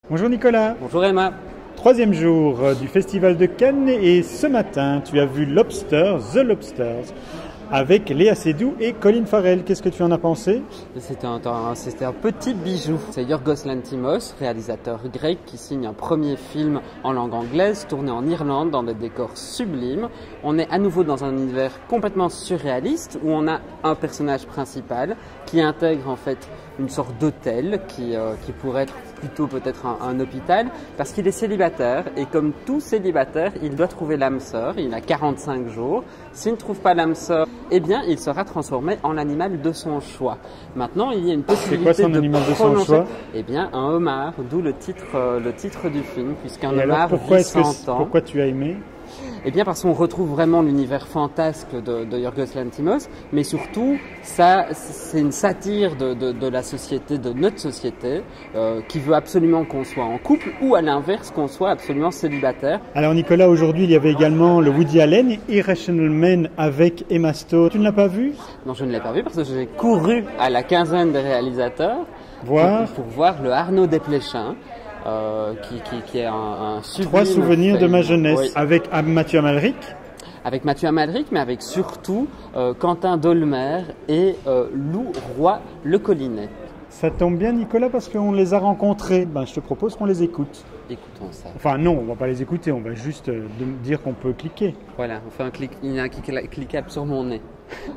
Bonjour Nicolas. Bonjour Emma. Troisième jour du Festival de Cannes et ce matin tu as vu Lobster, The Lobsters avec Léa Seydoux et Colin Farrell. Qu'est-ce que tu en as pensé? C'était un petit bijou. C'est Yorgos Lanthimos, réalisateur grec, qui signe un premier film en langue anglaise, tourné en Irlande dans des décors sublimes. On est à nouveau dans un univers complètement surréaliste où on a un personnage principal qui intègre en fait une sorte d'hôtel qui pourrait être plutôt peut-être un hôpital parce qu'il est célibataire et comme tout célibataire, il doit trouver l'âme sœur. Il a 45 jours. S'il ne trouve pas l'âme sœur, eh bien, il sera transformé en l'animal de son choix. Maintenant, il y a une possibilité C'est quoi son animal de son choix? Eh bien, un homard, d'où le titre du film, puisqu'un homard pourquoi vit 100 ans. Pourquoi tu as aimé? Eh bien parce qu'on retrouve vraiment l'univers fantasque de Yorgos Lanthimos, mais surtout, ça, c'est une satire de la société, de notre société, qui veut absolument qu'on soit en couple ou à l'inverse, qu'on soit absolument célibataire. Alors Nicolas, aujourd'hui, il y avait également le Woody Allen, Irrational Man avec Emma Stone. Tu ne l'as pas vu? Non, je ne l'ai pas vu parce que j'ai couru à la quinzaine des réalisateurs pour voir le Arnaud Desplechin. Qui est un sublime Trois souvenirs de ma jeunesse, oui. Avec Mathieu Amalric. Avec Mathieu Amalric, mais avec surtout Quentin Dolmer et Lou Roy-Le Collinet. Ça tombe bien Nicolas parce qu'on les a rencontrés. Je te propose qu'on les écoute. Écoutons ça. Enfin non, on va pas les écouter, on va juste dire qu'on peut cliquer. Voilà, on fait un clic, il y a un cliquable sur mon nez.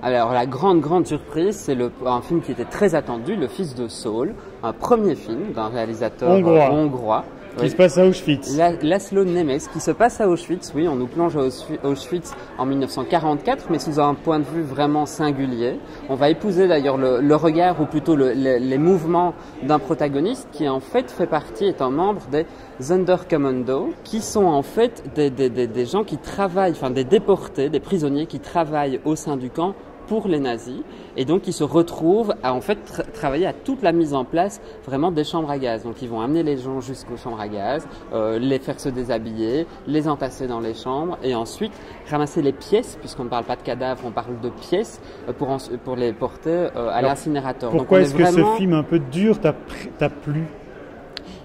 Alors la grande surprise, c'est un film qui était très attendu, Le Fils de Saul, un premier film d'un réalisateur hongrois. Qui se passe à Auschwitz. Laszlo Nemes, qui se passe à Auschwitz, oui, on nous plonge à Auschwitz en 1944, mais sous un point de vue vraiment singulier. On va épouser d'ailleurs le regard, ou plutôt les mouvements d'un protagoniste qui en fait est un membre des Sonderkommando, qui sont en fait des gens qui travaillent, enfin des déportés, des prisonniers qui travaillent au sein du camp pour les nazis et donc ils se retrouvent à en fait travailler à toute la mise en place vraiment des chambres à gaz. Donc ils vont amener les gens jusqu'aux chambres à gaz, les faire se déshabiller, les entasser dans les chambres et ensuite ramasser les pièces, puisqu'on ne parle pas de cadavres, on parle de pièces pour les porter à l'incinérateur. Pourquoi est-ce que ce film un peu dur t'a plu?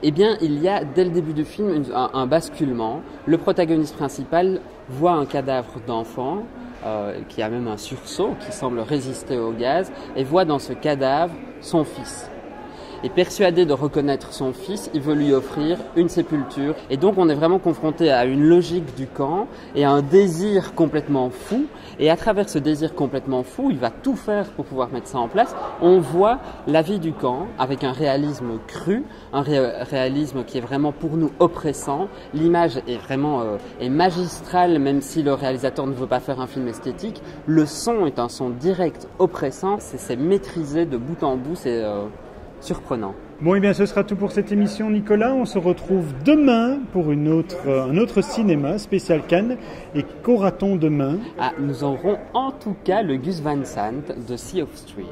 Eh bien, il y a dès le début du film un basculement. Le protagoniste principal voit un cadavre d'enfant qui a même un sursaut, qui semble résister au gaz, et voit dans ce cadavre son fils. Et persuadé de reconnaître son fils, il veut lui offrir une sépulture. Et donc on est vraiment confronté à une logique du camp et à un désir complètement fou. Et à travers ce désir complètement fou, il va tout faire pour pouvoir mettre ça en place. On voit la vie du camp avec un réalisme cru, un réalisme qui est vraiment pour nous oppressant. L'image est vraiment est magistrale, même si le réalisateur ne veut pas faire un film esthétique. Le son est un son direct oppressant, c'est maîtrisé de bout en bout, c'est surprenant. Bon, et bien ce sera tout pour cette émission Nicolas. On se retrouve demain pour un autre cinéma spécial Cannes. Et qu'aura-t-on demain? Nous aurons en tout cas le Gus Van Sant de Sea of Stars.